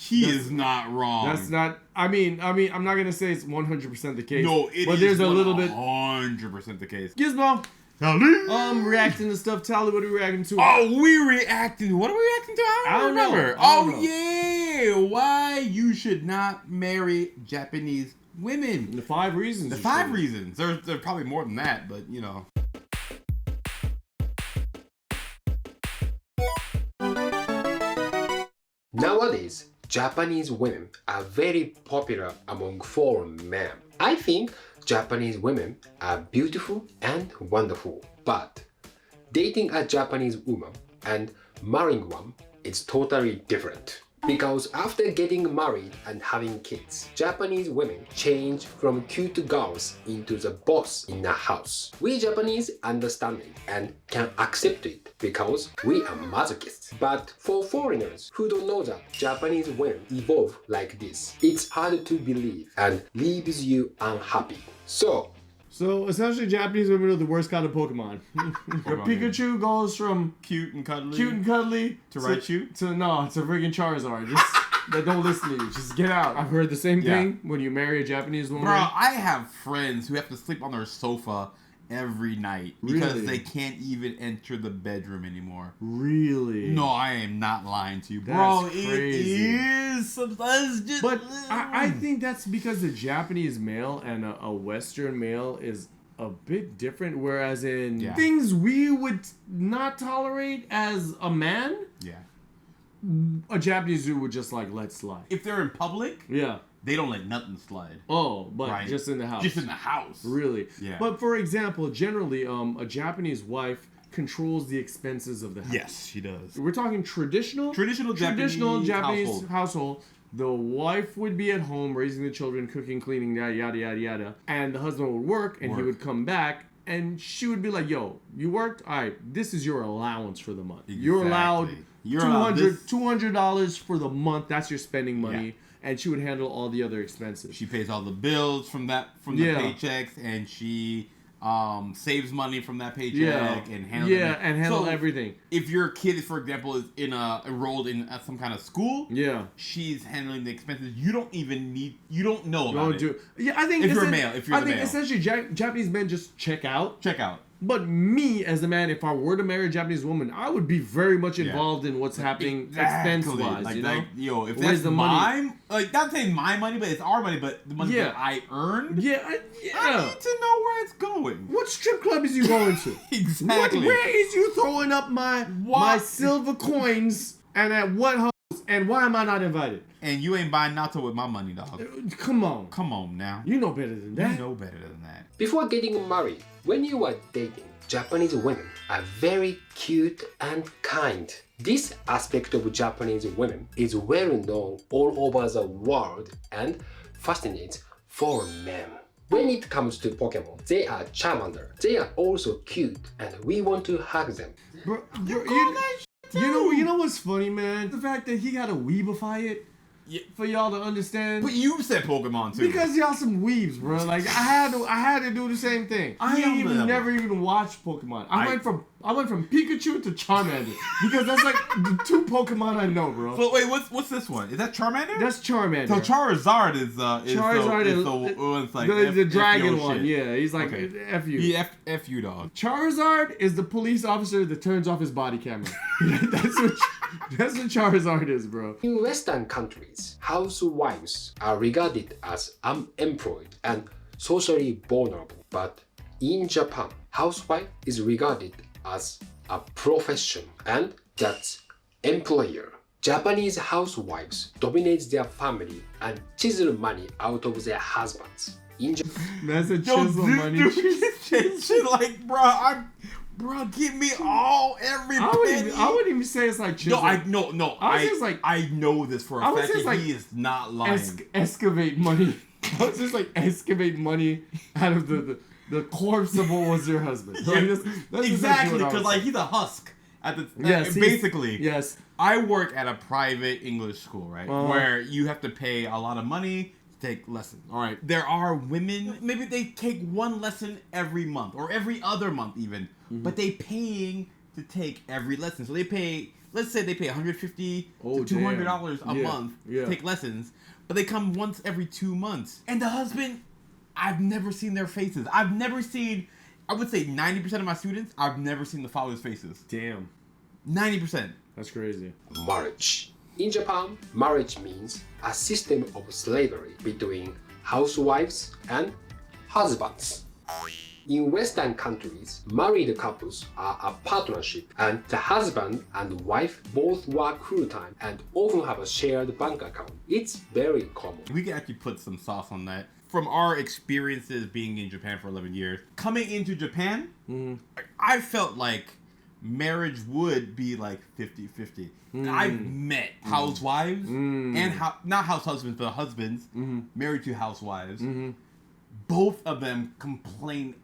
He is not wrong. That's not. I mean, I'm not gonna say it's 100% the case. No, it but is there's a little bit 100% the case. Gizmo. Reacting to stuff. Tally, what are we reacting to? Oh, we reacting. What are we reacting to? I don't remember. Yeah, why you should not marry Japanese women. The 5 reasons. The 5 reasons. There's probably more than that, but you know. Nowadays, Japanese women are very popular among foreign men. I think Japanese women are beautiful and wonderful, but dating a Japanese woman and marrying one is totally different. Because after getting married and having kids, Japanese women change from cute girls into the boss in the house. We Japanese understand it and can accept it because we are masochists. But for foreigners who don't know that Japanese women evolve like this, it's hard to believe and leaves you unhappy. So essentially, Japanese women are the worst kind of Pokemon. Your Pikachu goes from cute and cuddly to Raichu to freaking Charizard. Just that don't listen to you. Just get out. I've heard the same thing when you marry a Japanese woman. Bro, I have friends who have to sleep on their sofa every night because they can't even enter the bedroom anymore. Really? No, I am not lying to you, bro. That's crazy. It is sometimes just. But I think that's because the Japanese male and a Western male is a bit different. Whereas in things we would not tolerate as a man, a Japanese dude would just like let slide. If they're in public, they don't let nothing slide. Oh, but just in the house. Just in the house. Really? Yeah. But for example, generally, a Japanese wife controls the expenses of the house. Yes, she does. We're talking traditional Japanese household. The wife would be at home raising the children, cooking, cleaning, yada, yada, yada. And the husband would work, and he would come back, and she would be like, yo, you worked? All right, this is your allowance for the month. Exactly. You're allowed $200 for the month. That's your spending money. Yeah. And she would handle all the other expenses. She pays all the bills from the paychecks, and she saves money from that paycheck and handles everything. If your kid, for example, is enrolled in some kind of school, she's handling the expenses. You don't know about it. I think if you're a male, essentially Japanese men just check out. But me, as a man, if I were to marry a Japanese woman, I would be very much involved in what's happening expense-wise. If that's money, not saying my money, but it's our money, but the money that I earned. I need to know where it's going. What strip club is you going to? Exactly. Where is you throwing up my silver coins, and at what house, and why am I not invited? And you ain't buying natto with my money, dog. Come on now. You know better than that. Before getting married, when you are dating, Japanese women are very cute and kind. This aspect of Japanese women is well known all over the world and fascinates foreign men. When it comes to Pokemon, they are Charmander. They are also cute and we want to hug them. Bro, you know what's funny, man? The fact that he got to weebify it. For y'all to understand. But you said Pokemon too. Because y'all some weebs, bro. Like I had to do the same thing. I never even watched Pokemon. I went from Pikachu to Charmander because that's like the 2 Pokemon I know, bro. So wait, what's this one? Is that Charmander? That's Charmander. So Charizard is the dragon one. Shit. Yeah, he's like F you. Yeah, F you, dog. Charizard is the police officer that turns off his body camera. That's what Charizard is, bro. In Western countries, housewives are regarded as unemployed and socially vulnerable. But in Japan, housewife is regarded as a profession, and that's employer. Japanese housewives dominate their family and chisel money out of their husbands. That's a chisel money. Shit, like, bro, give me every penny. I wouldn't even say it's like chisel. No. I know this for a fact that he is not lying. Excavate money. I was just like excavate money out of the corpse of what was your husband. That's exactly, because like he's a husk at the basically. Yes. I work at a private English school, right? Where you have to pay a lot of money to take lessons. All right. There are women, maybe they take 1 lesson every month or every other month even, but they paying to take every lesson. So they pay let's say they pay $150 to $200 a month to take lessons, but they come once every 2 months. And the husband, I've never seen their faces. I've never seen, I would say 90% of my students, I've never seen the father's faces. Damn. 90%. That's crazy. Marriage. In Japan, marriage means a system of slavery between housewives and husbands. In Western countries, married couples are a partnership, and the husband and wife both work full-time and often have a shared bank account. It's very common. We can actually put some sauce on that. From our experiences being in Japan for 11 years, coming into Japan, I felt like marriage would be like 50-50. I've met housewives and not house husbands, but husbands married to housewives. Both of them complain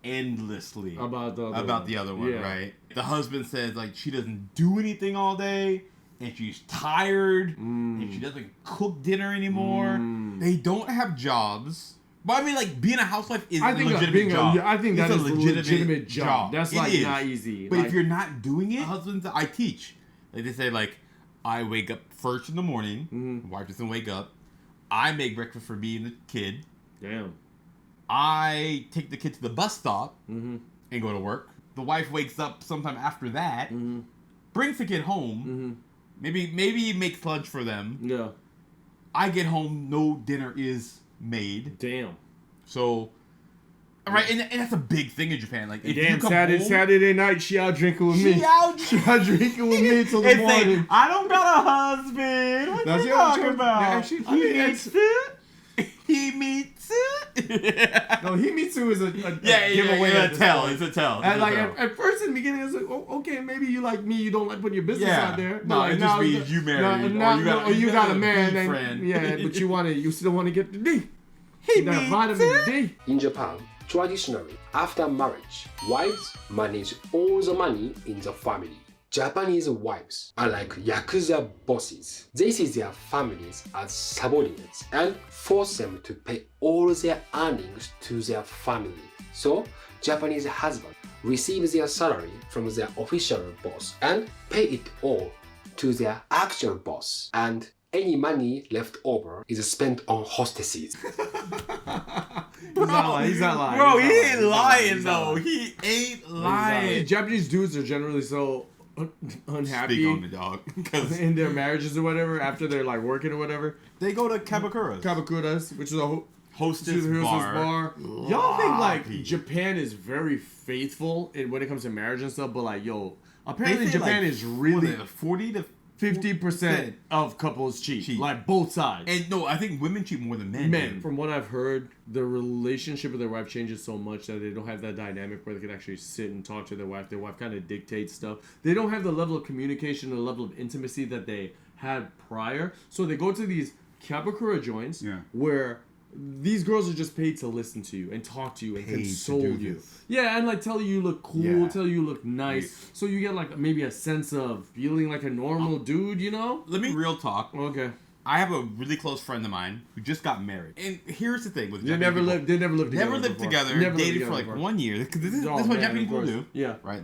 endlessly about the other one, right? The husband says like she doesn't do anything all day and she's tired and she doesn't cook dinner anymore. They don't have jobs. But I mean, like, being a housewife is a legitimate job. I think that is a legitimate job. That's like not easy. But if you're not doing it, husbands, I teach. Like they say, like, I wake up first in the morning. Wife doesn't wake up. I make breakfast for me and the kid. Damn. I take the kid to the bus stop and go to work. The wife wakes up sometime after that, brings the kid home, maybe makes lunch for them. Yeah. I get home, no dinner is made. Damn. So, right, and that's a big thing in Japan. Like, if you come Saturday night, she out drinking with me. She out drinking with me till the morning. Like, I don't got a husband. What you talking about? He meets it. No, he meets you is a giveaway. It's a tell. And like at first in the beginning, I was like, oh, okay, maybe you like me. You don't like putting your business out there. No, like, it just means you married, or you got a man, and but you still want to get the D. That vitamin D. In Japan, traditionally, after marriage, wives manage all the money in the family. Japanese wives are like yakuza bosses. They see their families as subordinates and force them to pay all their earnings to their family. So, Japanese husbands receive their salary from their official boss and pay it all to their actual boss. And any money left over is spent on hostesses. He's not lying. Bro, he ain't lying though. He ain't lying. Japanese dudes are generally so unhappy. Speak on the dog. In their marriages or whatever, after they're like working or whatever. They go to kabakuras. Which is a hostess bar. Y'all think like Japan is very faithful when it comes to marriage and stuff, but like, yo, apparently Japan like, is really 40 to 50% of couples cheat. Like both sides. And no, I think women cheat more than men. From what I've heard, the relationship with their wife changes so much that they don't have that dynamic where they can actually sit and talk to their wife. Their wife kind of dictates stuff. They don't have the level of communication, the level of intimacy that they had prior. So they go to these kyabakura joints where these girls are just paid to listen to you and talk to you and console you. Yeah, and like tell you look cool, tell you look nice. So you get like maybe a sense of feeling like a normal dude, you know? Let me real talk. Okay. I have a really close friend of mine who just got married. And here's the thing with They never lived together. Dated for like 1 year. This is what Japanese people do. Yeah. Right?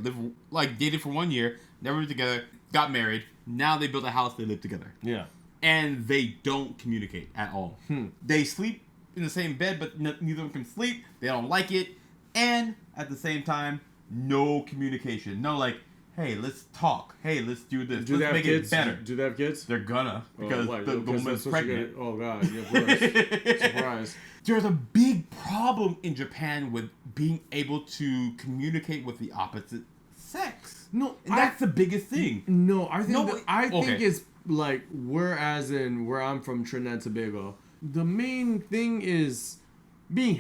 Dated for 1 year, never lived together, got married. Now they built a house, they live together. Yeah. And they don't communicate at all. They sleep in the same bed, but neither of them can sleep. They don't like it. And at the same time, no communication. No, like, hey, let's talk. Hey, let's do this. Let's make it better. Do they have kids? They're gonna. Because the woman's pregnant. Oh, God. Yeah, of course. Surprise. There's a big problem in Japan with being able to communicate with the opposite sex. No, and that's the biggest thing. No, I think it's like, whereas in where I'm from, Trinidad and Tobago, the main thing is being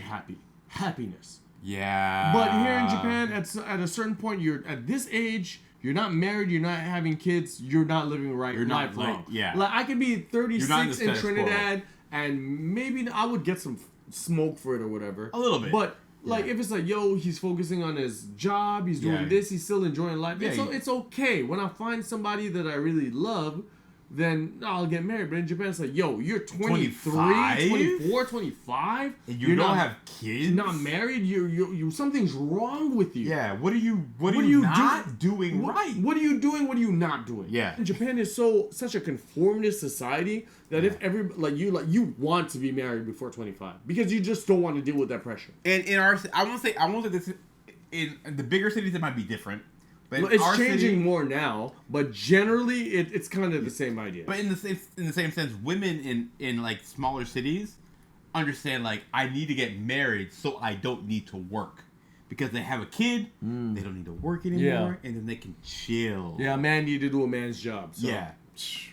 happiness. Yeah. But here in Japan, at a certain point, you're at this age, you're not married, you're not having kids, you're not living life long. Yeah. Like I could be 36 in Trinidad, and maybe I would get some smoke for it or whatever. A little bit. But like if it's like, yo, he's focusing on his job, he's doing this, he's still enjoying life. It's okay. When I find somebody that I really love, then I'll get married. But in Japan, it's like, yo, you're 23, 25? 24, 25, and you don't have kids, not married. You something's wrong with you. Yeah, what are you not doing right? What are you doing? What are you not doing? Yeah. And Japan is such a conformist society that if you want to be married before 25 because you just don't want to deal with that pressure. And in our, I won't say this in the bigger cities it might be different. But well, it's changing more now, but generally it's kind of the same idea. But in the same sense, women in like smaller cities understand like I need to get married so I don't need to work. Because they have a kid, they don't need to work anymore, and then they can chill. Yeah, a man need to do a man's job. So. Yeah.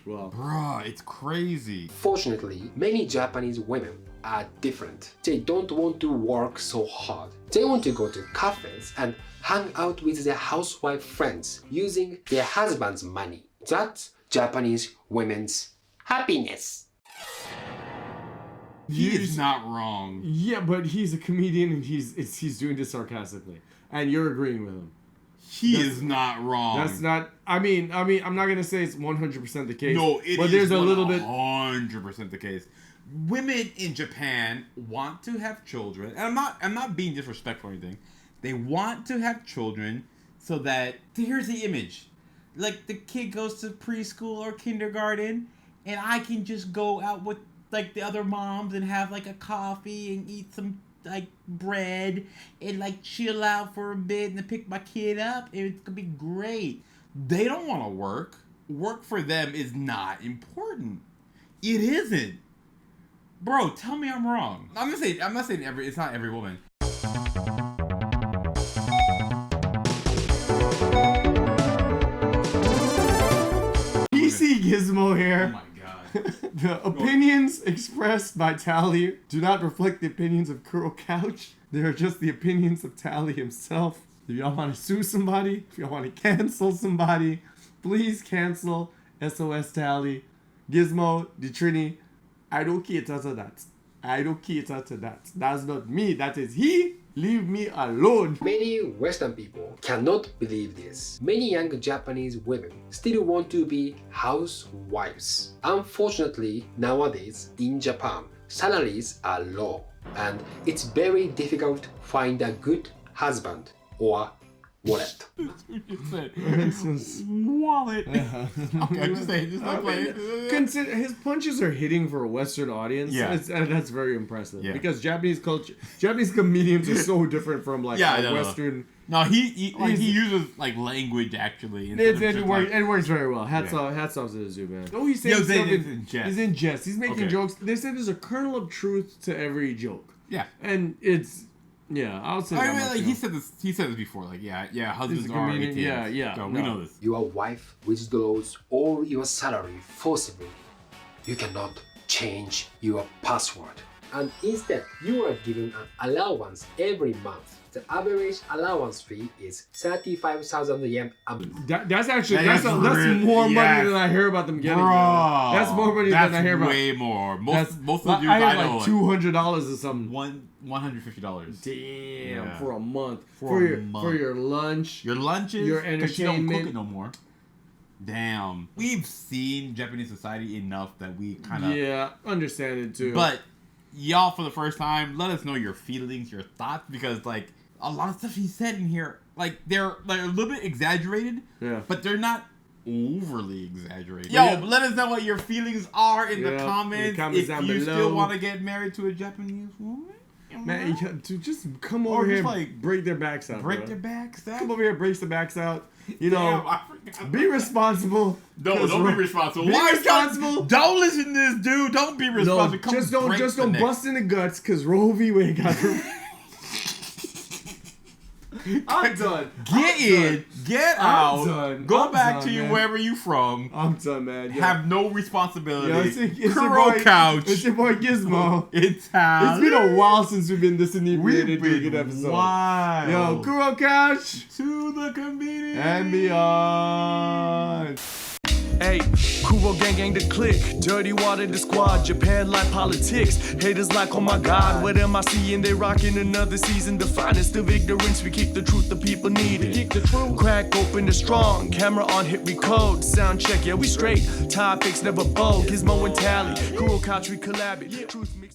Well, bruh, it's crazy. Fortunately, many Japanese women are different. They don't want to work so hard. They want to go to cafes and hang out with their housewife friends using their husband's money. That's Japanese women's happiness. He is not wrong. Yeah, but he's a comedian and he's doing this sarcastically, and you're agreeing with him. He is not wrong. That's not. I mean, I'm not gonna say it's 100% the case. No, it but is there's a little bit. 100% the case. Women in Japan want to have children, and I'm not being disrespectful or anything. They want to have children so that here's the image, like the kid goes to preschool or kindergarten, and I can just go out with like the other moms and have like a coffee and eat some like bread and like chill out for a bit and then pick my kid up. It's gonna be great. They don't want to work. Work for them is not important. It isn't. Bro, tell me I'm wrong. I'm not saying it's not every woman. PC Gizmo here. Oh my god. The opinions expressed by Tally do not reflect the opinions of Kuro Kouch. They are just the opinions of Tally himself. If y'all want to sue somebody, if y'all want to cancel somebody, please cancel SOS Tally. Gizmo, the Trini, I don't care to that. I don't care to that. That's not me, that is he. Leave me alone. Many Western people cannot believe this. Many young Japanese women still want to be housewives. Unfortunately, nowadays in Japan, salaries are low and it's very difficult to find a good husband or wallet. Wallet. Okay, I'm just saying, just not playing. Consider his punches are hitting for a Western audience. Yeah, that's very impressive. Yeah. Because Japanese culture, Japanese comedians are so different from like Western. No, he uses like language actually. It works very well. Hats off to the zoo, man. Oh, he's saying stuff he's in jest. He's making jokes. They said there's a kernel of truth to every joke. Yeah, and it's. Yeah, I'll say that. I mean, like he said this before. Like, husbands are ATMs. Yeah. So we know this. Your wife withdraws all your salary forcibly. You cannot change your password. And instead, you are given an allowance every month. The average allowance fee is 35,000 yen a month. That's more money than I hear about them getting. Bro, that's more money than I hear about. Way more. Most of the dudes I know like $200 or something. $150. Damn, for a month. For your lunch. Your lunches. Your entertainment. 'Cause you don't cook it no more. Damn. We've seen Japanese society enough that we kind of... Yeah, understand it too. But y'all, for the first time, let us know your feelings, your thoughts, because like a lot of stuff he said in here, like they're like a little bit exaggerated, but they're not overly exaggerated. Let us know what your feelings are in the comments. If you still want to get married to a Japanese woman. Man, to just come over here and break their backs out. Break their backs out? Come over here, break their backs out. You know, be responsible. Don't be responsible. Be responsible. Don't listen to this dude. Don't be responsible. No, just don't bust in the guts because Roe v. Wade got I'm done. Get out. Go back to wherever you from. I'm done, man. Have no responsibility. It's Kuro Kouch. It's your boy Gizmo. It's been a while since we've been this inebriated doing an episode. Wow. Yo, Kuro Kouch to the comedian and beyond. Hey, Kuro gang the click, dirty water the squad, Japan like politics, haters like oh my god, what am I seeing? They rocking another season, the finest of ignorance, we kick the truth the people need it. Crack open the strong, camera on hit record, sound check, yeah we straight, topics never bold, Gizmo and Tally, Kuro Kouch we collab it, truth mix.